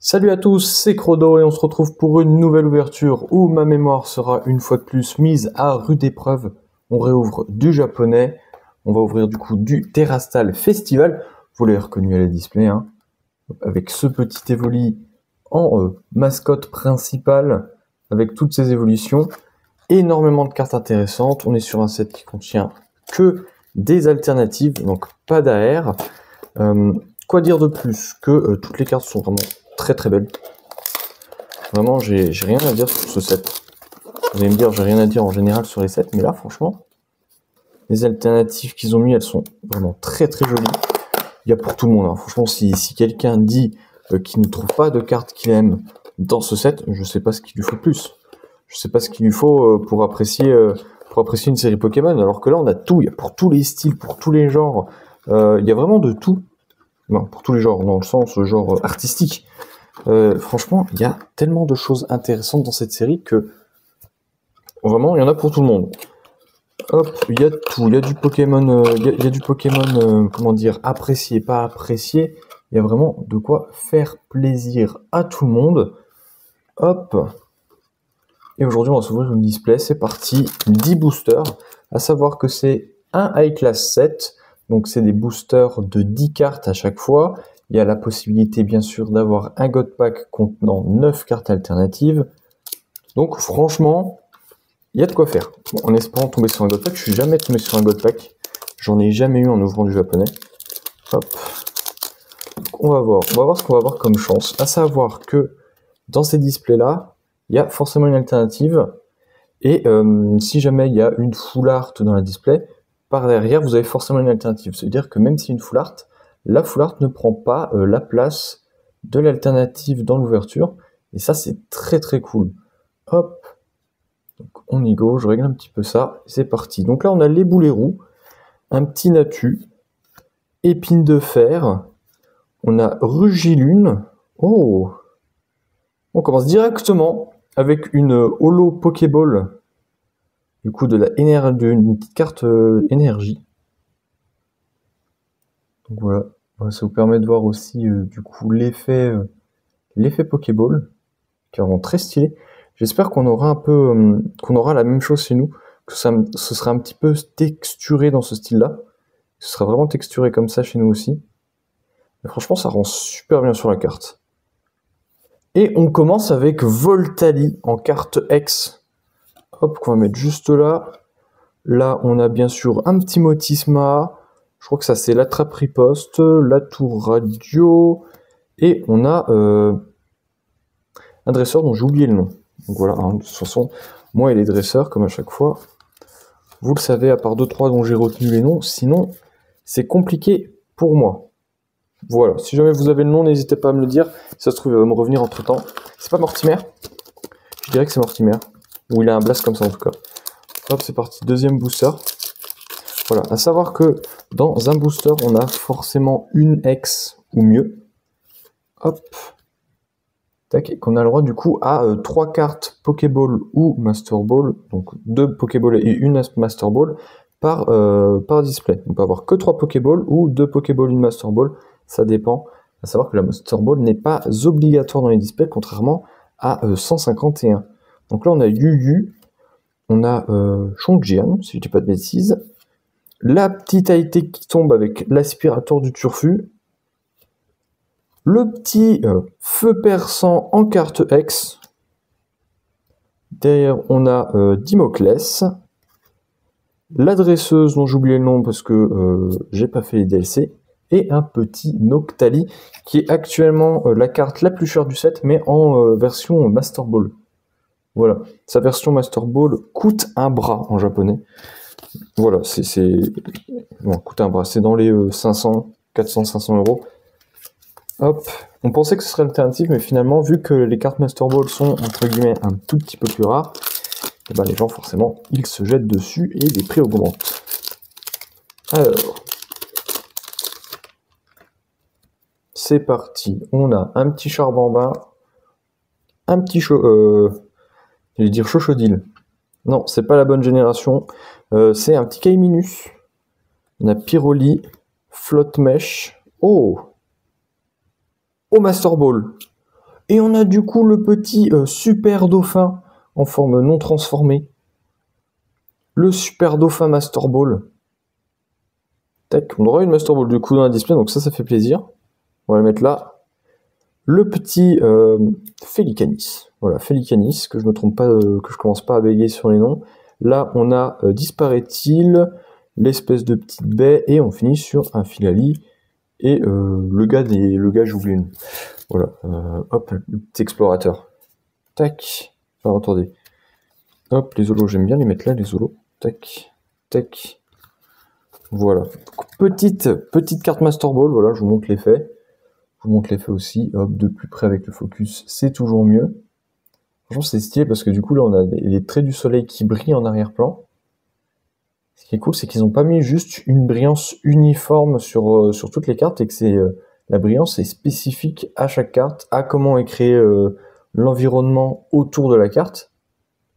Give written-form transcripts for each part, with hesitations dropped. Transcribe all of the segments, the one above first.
Salut à tous, c'est Crodo et on se retrouve pour une nouvelle ouverture où ma mémoire sera une fois de plus mise à rude épreuve. On réouvre du japonais, on va ouvrir du coup du Terrastal Festival, vous l'avez reconnu à la display, hein, avec ce petit Evoli en mascotte principale, avec toutes ses évolutions, énormément de cartes intéressantes. On est sur un set qui contient que des alternatives, donc pas d'AR. Quoi dire de plus que toutes les cartes sont vraiment très très belles. Vraiment, j'ai rien à dire sur ce set. Vous allez me dire, j'ai rien à dire en général sur les sets, mais là, franchement, les alternatives qu'ils ont mis, elles sont vraiment très très jolies. Il y a pour tout le monde, hein. Franchement, si quelqu'un dit qu'il ne trouve pas de cartes qu'il aime dans ce set, je sais pas ce qu'il lui faut de plus. Je sais pas ce qu'il lui faut pour apprécier une série Pokémon, alors que là, on a tout. Il y a pour tous les styles, pour tous les genres. Il y a vraiment de tout. Non, pour tous les genres, dans le sens genre artistique. Franchement, il y a tellement de choses intéressantes dans cette série que vraiment, il y en a pour tout le monde. Hop, il y a tout. Il y a du Pokémon, il y a du Pokémon, comment dire, apprécié, pas apprécié. Il y a vraiment de quoi faire plaisir à tout le monde. Hop. Et aujourd'hui, on va s'ouvrir une display. C'est parti. 10 boosters. À savoir que c'est un High Class set. Donc, c'est des boosters de 10 cartes à chaque fois. Il y a la possibilité, bien sûr, d'avoir un God Pack contenant 9 cartes alternatives. Donc, franchement, il y a de quoi faire. Bon, en espérant tomber sur un God Pack, je suis jamais tombé sur un God Pack. J'en ai jamais eu en ouvrant du japonais. Hop. Donc, on va voir ce qu'on va avoir comme chance. À savoir que dans ces displays-là, il y a forcément une alternative. Et si jamais il y a une full art dans la display, par derrière, vous avez forcément une alternative. C'est-à-dire que même si une full art, la full art ne prend pas la place de l'alternative dans l'ouverture. Et ça, c'est très très cool. Hop. Donc, on y go. Je règle un petit peu ça. C'est parti. Donc là, on a les boulets roux. Un petit Natu. Épine de fer. On a Rugilune. Oh. On commence directement avec une holo Pokéball. Du coup, d'une petite carte énergie. Donc voilà, ça vous permet de voir aussi du coup l'effet Pokéball, qui est vraiment très stylé. J'espère qu'on aura qu'on aura la même chose chez nous, que ce sera un petit peu texturé dans ce style-là. Ce sera vraiment texturé comme ça chez nous aussi. Mais franchement, ça rend super bien sur la carte. Et on commence avec Voltali en carte X. Hop, qu'on va mettre juste là. Là, on a bien sûr un petit Motisma. Je crois que ça, c'est l'attrape-riposte, la tour radio. Et on a un dresseur dont j'ai oublié le nom. Donc voilà, hein, de toute façon, moi et les dresseurs, comme à chaque fois, vous le savez, à part 2-3 dont j'ai retenu les noms. Sinon, c'est compliqué pour moi. Voilà, si jamais vous avez le nom, n'hésitez pas à me le dire. Si ça se trouve, il va me revenir entre-temps. C'est pas Mortimer. Je dirais que c'est Mortimer. Ou il a un blast comme ça en tout cas. Hop, c'est parti, deuxième booster. Voilà, à savoir que dans un booster, on a forcément une X ou mieux. Hop. Tac, et qu'on a le droit du coup à 3 cartes Pokéball ou Master Ball. Donc 2 Pokéball et une Master Ball par display. On peut avoir que 3 Pokéball ou 2 Pokéball et une Master Ball. Ça dépend. À savoir que la Master Ball n'est pas obligatoire dans les displays, contrairement à 151. Donc là, on a Yu-Yu. On a Chongjian, si je dis pas de bêtises. La petite Aïté qui tombe avec l'aspirateur du turfu. Le petit feu perçant en carte X. Derrière, on a Dimoclès. La dresseuse, dont j'ai oublié le nom parce que j'ai pas fait les DLC. Et un petit Noctali, qui est actuellement la carte la plus chère du set, mais en version Master Ball. Voilà, sa version Master Ball coûte un bras en japonais. Voilà, bon, coûte un bras, c'est dans les 400-500 euros. Hop, on pensait que ce serait l'alternative, mais finalement, vu que les cartes Master Ball sont, entre guillemets, un tout petit peu plus rares, et ben les gens, forcément, ils se jettent dessus et les prix augmentent. Alors, c'est parti. On a un petit Charbambin, un petit je vais dire Chochodile. Non, c'est pas la bonne génération. C'est un petit Kaiminus. On a Pyroli, Flotte Mèche. Oh, Master Ball. Et on a du coup le petit super dauphin en forme non transformée. Le super dauphin Master Ball. Tac, on aura une Master Ball du coup dans la display, donc ça fait plaisir. On va le mettre là. Le petit Félicanis. Voilà, Félicanis, que je me trompe pas, que je commence pas à bégayer sur les noms. Là, on a, disparaît-il, l'espèce de petite baie, et on finit sur un Filali. Et le gars, j'oublie une. Voilà, hop, le petit explorateur. Tac. Enfin, attendez. Hop, les holos, j'aime bien les mettre là, les holos. Tac, tac. Voilà. Petite carte Master Ball, voilà, je vous montre l'effet. Je vous montre l'effet aussi. Hop, de plus près avec le focus, c'est toujours mieux. Franchement, c'est stylé parce que du coup, là, on a les traits du soleil qui brillent en arrière-plan. Ce qui est cool, c'est qu'ils n'ont pas mis juste une brillance uniforme sur toutes les cartes et que la brillance est spécifique à chaque carte, à comment est créé l'environnement autour de la carte,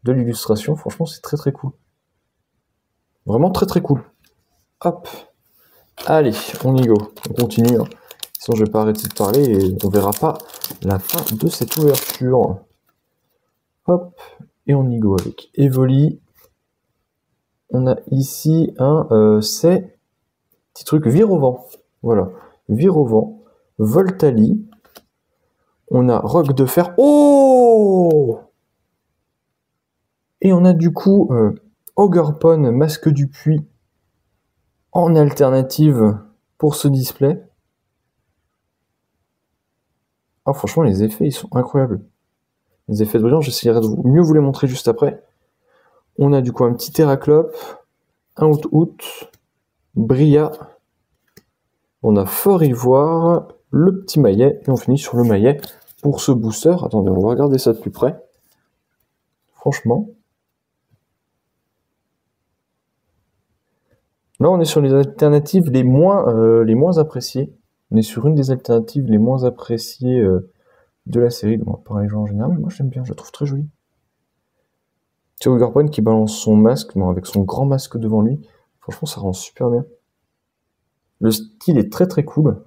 de l'illustration. Franchement, c'est très très cool. Vraiment très très cool. Hop. Allez, on y go. On continue. Hein. Sinon, je vais pas arrêter de parler et on verra pas la fin de cette ouverture. Hop. Et on y go avec Evoli. On a ici un c'est petit truc Virovent. Voilà. Virovent. Voltali. On a Roc de Fer. Oh! Et on a du coup Ogerpon, Masque du Puits en alternative pour ce display. Ah, franchement, les effets, ils sont incroyables. Les effets de brillant, j'essaierai de mieux vous les montrer juste après. On a du coup un petit Terraclope, un Out, Bria. On a Fort Ivoire, le petit maillet, et on finit sur le maillet pour ce booster. Attendez, on va regarder ça de plus près. Franchement. Là, on est sur les alternatives les moins appréciées. On est sur une des alternatives les moins appréciées de la série, par les gens en général. Mais moi, j'aime bien, je la trouve très jolie. C'est Ogerpon qui balance son masque, avec son grand masque devant lui. Franchement, ça rend super bien. Le style est très très cool.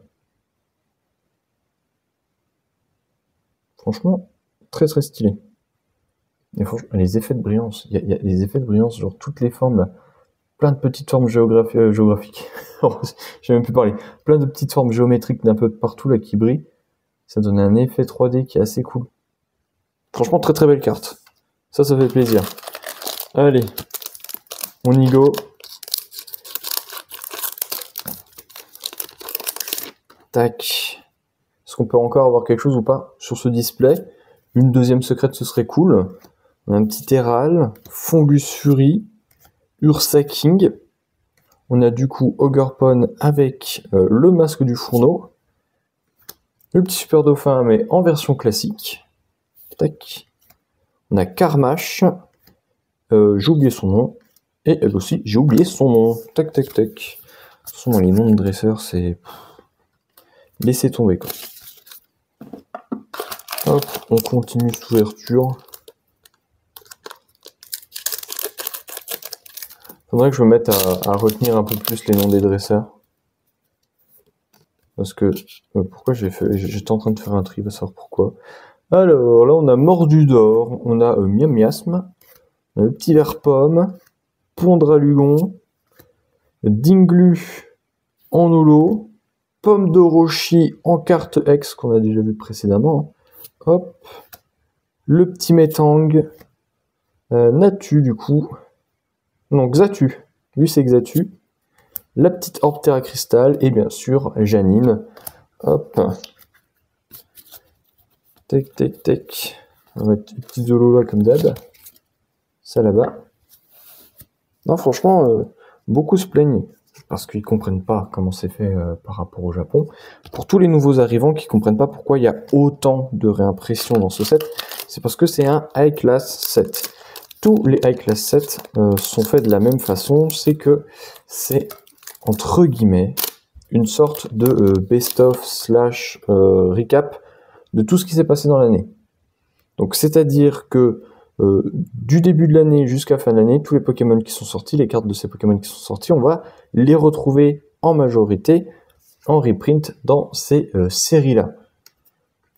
Franchement, très très stylé. Et franchement, les effets de brillance, il y a les effets de brillance, genre toutes les formes là. Plein de petites formes géographiques. J'ai même plus parlé. Plein de petites formes géométriques d'un peu partout là qui brillent. Ça donne un effet 3D qui est assez cool. Franchement, très très belle carte. Ça fait plaisir. Allez, on y go. Tac. Est-ce qu'on peut encore avoir quelque chose ou pas sur ce display? Une deuxième secrète, ce serait cool. On a un petit Terral, Fungus Fury, Ursa King. On a du coup Ogerpon avec le masque du fourneau. Le petit super dauphin, mais en version classique. Tac. On a Karmash. J'ai oublié son nom. Et elle aussi, j'ai oublié son nom. Tac, tac, tac. De toute façon, les noms de dresseurs, c'est... Laissez tomber, quoi. Hop, on continue cette ouverture. Faudrait que je me mette à retenir un peu plus les noms des dresseurs. Parce que... pourquoi j'étais en train de faire un tri, va savoir pourquoi. Alors, là, on a Mordu d'Or, on a Miam Miasme, on a le petit vert pomme, Pondralugon, Dinglu en holo, Pomme d'Orochi en carte X, qu'on a déjà vu précédemment. Hop, le petit Metang, Natu, du coup. Non, Xatu. Lui, c'est Xatu. La petite Orbe Terra Cristal. Et bien sûr, Janine. Hop. Tac, tac, tac. On va mettre une petite Zolo là, comme d'hab. Ça là-bas. Non, franchement, beaucoup se plaignent. Parce qu'ils comprennent pas comment c'est fait par rapport au Japon. Pour tous les nouveaux arrivants qui comprennent pas pourquoi il y a autant de réimpression dans ce set, c'est parce que c'est un High Class set. Tous les High Class sets sont faits de la même façon, c'est que c'est, entre guillemets, une sorte de best-of / recap de tout ce qui s'est passé dans l'année. Donc c'est-à-dire que du début de l'année jusqu'à fin de l'année, tous les Pokémon qui sont sortis, les cartes de ces Pokémon qui sont sortis, on va les retrouver en majorité en reprint dans ces séries-là.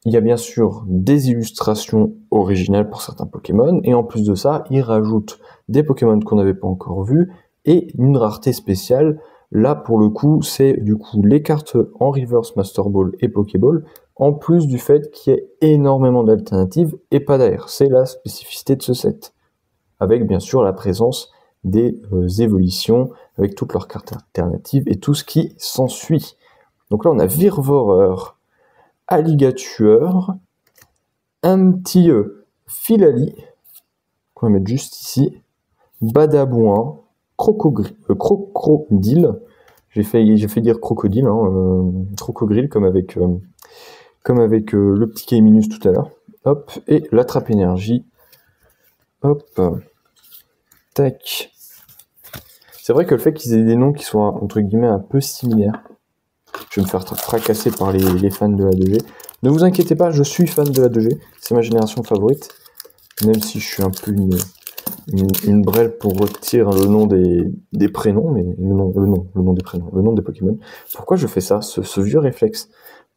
Il y a bien sûr des illustrations originales pour certains Pokémon, et en plus de ça, ils rajoutent des Pokémon qu'on n'avait pas encore vus, et une rareté spéciale. Là, pour le coup, c'est du coup les cartes en Reverse Master Ball et Pokéball, en plus du fait qu'il y ait énormément d'alternatives et pas d'air. C'est la spécificité de ce set. Avec bien sûr la présence des évolutions, avec toutes leurs cartes alternatives et tout ce qui s'ensuit. Donc là, on a Virvoreur, Alligatueur, un petit Filali, qu'on va mettre juste ici, Badabouin, Crocodile, j'ai fait dire crocodile, crocodile comme avec le petit Kaiminus tout à l'heure, hop, et l'attrape énergie, hop, tac. C'est vrai que le fait qu'ils aient des noms qui soient entre guillemets un peu similaires, je vais me faire fracasser par les fans de la 2G. Ne vous inquiétez pas, je suis fan de la 2G, c'est ma génération favorite, même si je suis un peu une brêle pour retirer le nom des prénoms, mais le nom des prénoms, le nom des Pokémon. Pourquoi je fais ça, ce vieux réflexe?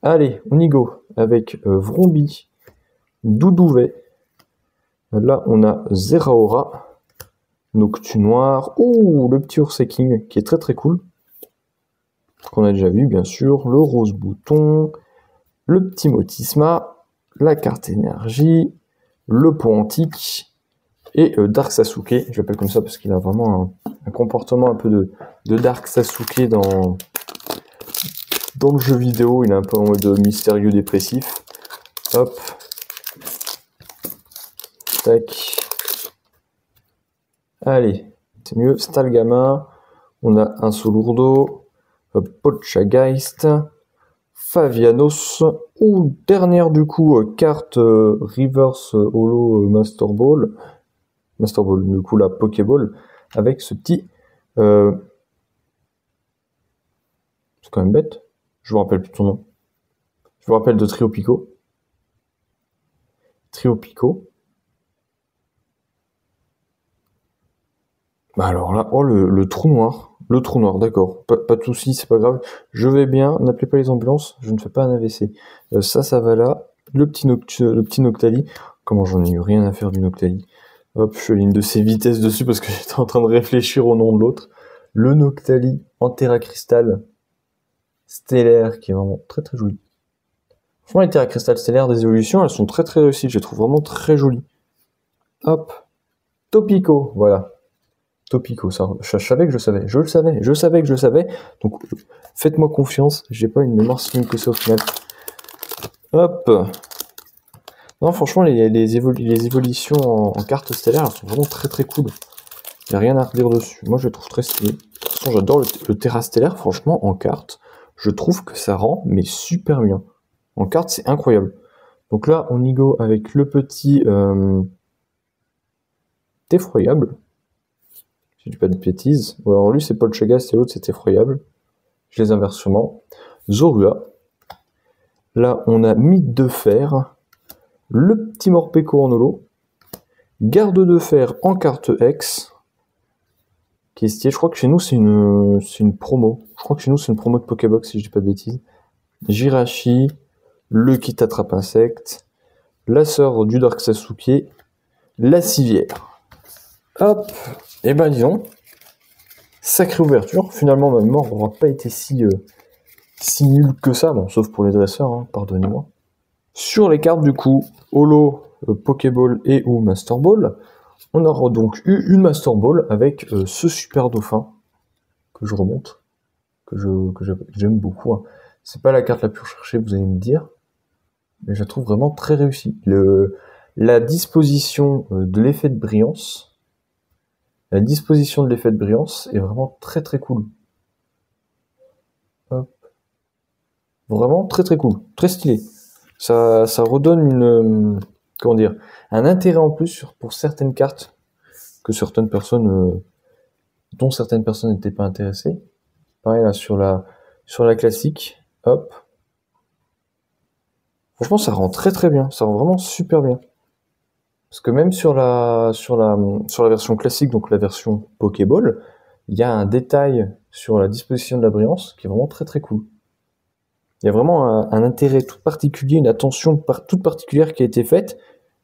Allez, on y go, avec Vrombi, Doudouvet, là on a Zeraora, Noctunoir, le petit Urseking, qui est très très cool, qu'on a déjà vu bien sûr, le Rose Bouton, le petit Motisma, la carte énergie, le pont antique, et Dark Sasuke, je l'appelle comme ça parce qu'il a vraiment un comportement un peu de Dark Sasuke dans le jeu vidéo, il est un peu en mode mystérieux dépressif. Hop. Tac. Allez, c'est mieux. Stalgama, on a un Solourdo, Polchageist, Favianos, ou dernière du coup, carte Reverse Holo Master Ball, du coup la Pokéball, avec ce petit... c'est quand même bête, je vous rappelle plus de son nom. Je vous rappelle de Triopico. Bah alors là, le trou noir. Le trou noir, d'accord. Pas de soucis, c'est pas grave. Je vais bien, n'appelez pas les ambulances, je ne fais pas un AVC. Ça va là. Le petit Noctali. Comment j'en ai eu rien à faire du Noctali. Hop, je ligne de ses vitesses dessus parce que j'étais en train de réfléchir au nom de l'autre. Le Noctali en Terra Cristal stellaire, qui est vraiment très très joli. Franchement, les Terra Cristal stellaire des évolutions, elles sont très très réussies. Je les trouve vraiment très jolies. Hop. Topico, voilà. Topico, ça, je savais que je savais. Je savais que je savais. Donc, faites-moi confiance. J'ai pas une mémoire si nulle que ça au final. Hop. Non, franchement, les évolutions en carte stellaire, elles sont vraiment très très cool. Il n'y a rien à redire dessus. Moi, je les trouve très stylé. De toute façon, j'adore le Terra stellaire. Franchement, en carte, je trouve que ça rend mais super bien. En carte, c'est incroyable. Donc là, on y go avec le petit effroyable. Si je dis pas de bêtises. Ou alors lui, c'est Polchageist et l'autre, c'est effroyable. Je les inverse sûrement. Zorua. Là, on a Mythe de Fer. Le petit Morpeko en holo. Garde de Fer en carte X. Qui est stylé. Je crois que chez nous, c'est une promo. Je crois que chez nous, c'est une promo de Pokébox, si je dis pas de bêtises. Jirachi. Le kit attrape insecte. La sœur du Dark Sasuke. La civière. Hop. Et ben disons, sacrée ouverture. Finalement, ma mémoire n'aura pas été si nulle que ça, bon, sauf pour les dresseurs, hein, pardonnez-moi. Sur les cartes du coup, Holo, Pokéball et ou Master Ball, on aura donc eu une Master Ball avec ce super dauphin que je remonte, que j'aime beaucoup. Hein. C'est pas la carte la plus recherchée, vous allez me dire, mais je la trouve vraiment très réussie. La disposition de l'effet de brillance. La disposition de l'effet de brillance est vraiment très très cool. Hop. Vraiment très très cool, très stylé. Ça redonne un intérêt en plus pour certaines cartes que certaines personnes, dont certaines personnes n'étaient pas intéressées. Pareil là sur la classique, hop. Franchement, ça rend très très bien, ça rend vraiment super bien. Parce que même sur la version classique, donc la version Pokéball, il y a un détail sur la disposition de la brillance qui est vraiment très très cool. Il y a vraiment un intérêt tout particulier, une attention toute particulière qui a été faite.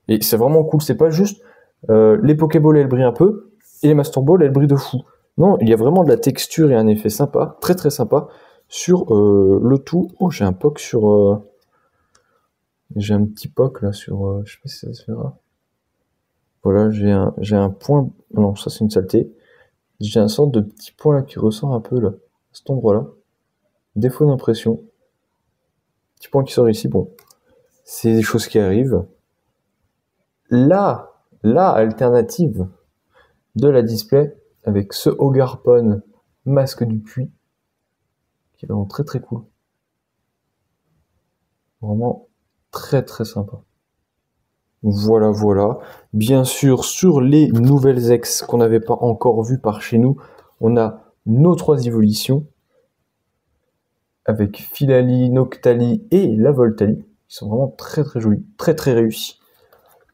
Et c'est vraiment cool. C'est pas juste les Pokéballs, elles brillent un peu, et les Master Balls, elles brillent de fou. Non, il y a vraiment de la texture et un effet sympa, très très sympa, sur le tout. Oh, j'ai un POC sur... j'ai un petit POC là sur... je sais pas si ça se verra. Voilà, j'ai un point... Non, ça c'est une saleté. J'ai un sorte de petit point là qui ressort un peu là, à cet endroit-là. Défaut d'impression. Petit point qui sort ici, bon. C'est des choses qui arrivent. Là, la alternative de la display avec ce Ogarpon masque du puits qui est vraiment très très cool. Vraiment très très sympa. Voilà, voilà. Bien sûr, sur les nouvelles ex qu'on n'avait pas encore vues par chez nous, on a nos 3 évolutions avec Philali, Noctali et la Voltali, qui sont vraiment très très jolis, très très réussis.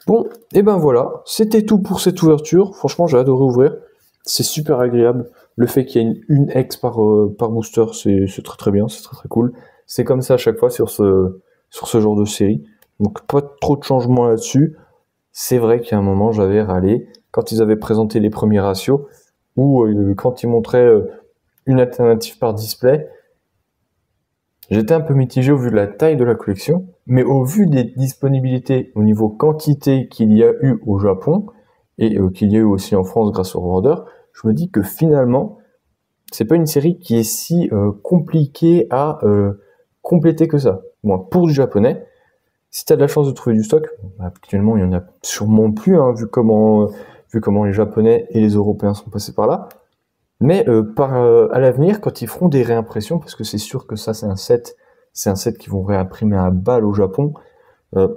Bon, et ben voilà, c'était tout pour cette ouverture. Franchement, j'ai adoré ouvrir. C'est super agréable. Le fait qu'il y ait une ex par booster, c'est très très bien, c'est très très cool. C'est comme ça à chaque fois sur ce genre de série. Donc pas trop de changements là-dessus. C'est vrai qu'à un moment, j'avais râlé quand ils avaient présenté les premiers ratios ou quand ils montraient une alternative par display. J'étais un peu mitigé au vu de la taille de la collection, mais au vu des disponibilités au niveau quantité qu'il y a eu au Japon, et qu'il y a eu aussi en France grâce aux revendeurs, je me dis que finalement, c'est pas une série qui est si compliquée à compléter que ça. Moi, pour du japonais, si tu as de la chance de trouver du stock, actuellement il y en a sûrement plus, hein, vu comment les Japonais et les Européens sont passés par là. Mais à l'avenir, quand ils feront des réimpressions, parce que c'est sûr que ça c'est un set qu'ils vont réimprimer à balle au Japon,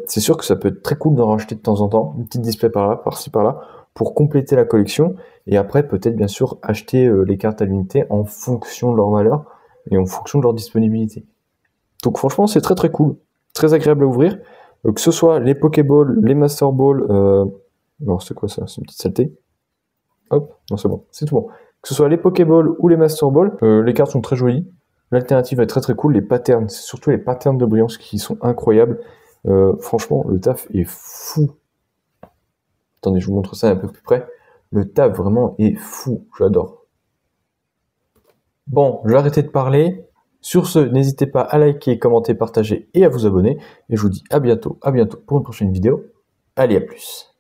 c'est sûr que ça peut être très cool d'en racheter de temps en temps, une petite display par là, par-ci par-là, pour compléter la collection, et après peut-être bien sûr acheter les cartes à l'unité en fonction de leur valeur et en fonction de leur disponibilité. Donc franchement c'est très très cool, très agréable à ouvrir, que ce soit les Pokéballs, les Master Balls, alors c'est quoi ça, c'est une petite saleté. Hop, non c'est bon, c'est tout bon. Que ce soit les Pokéballs ou les Master Balls, les cartes sont très jolies. L'alternative est très très cool. Les patterns, c'est surtout les patterns de brillance qui sont incroyables. Franchement, le taf est fou. Attendez, je vous montre ça un peu plus près. Le taf vraiment est fou. J'adore. Bon, je vais arrêter de parler. Sur ce, n'hésitez pas à liker, commenter, partager et à vous abonner. Et je vous dis à bientôt pour une prochaine vidéo. Allez, à plus.